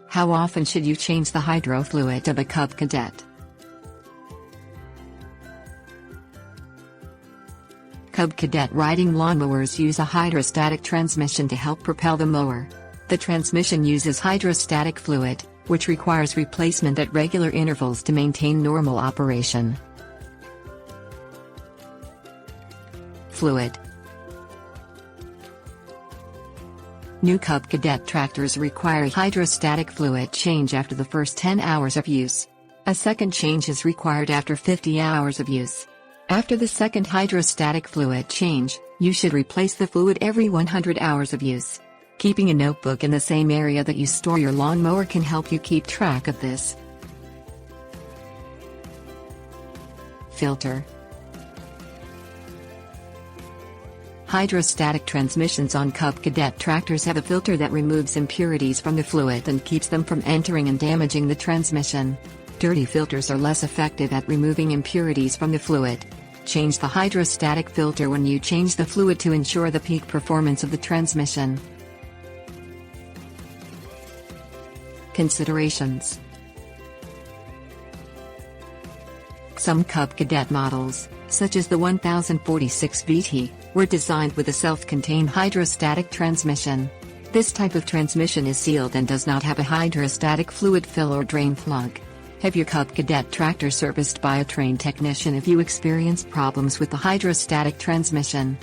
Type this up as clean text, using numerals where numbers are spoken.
How often should you change the hydro fluid of a Cub Cadet? Cub Cadet riding lawnmowers use a hydrostatic transmission to help propel the mower. The transmission uses hydrostatic fluid, which requires replacement at regular intervals to maintain normal operation. Fluid. New Cub Cadet tractors require hydrostatic fluid change after the first 10 hours of use. A second change is required after 50 hours of use. After the second hydrostatic fluid change, you should replace the fluid every 100 hours of use. Keeping a notebook in the same area that you store your lawnmower can help you keep track of this. Filter. Hydrostatic transmissions on Cub Cadet tractors have a filter that removes impurities from the fluid and keeps them from entering and damaging the transmission. Dirty filters are less effective at removing impurities from the fluid. Change the hydrostatic filter when you change the fluid to ensure the peak performance of the transmission. Considerations. Some Cub Cadet models, such as the 1046 VT, were designed with a self-contained hydrostatic transmission. This type of transmission is sealed and does not have a hydrostatic fluid fill or drain plug. Have your Cub Cadet tractor serviced by a trained technician if you experience problems with the hydrostatic transmission.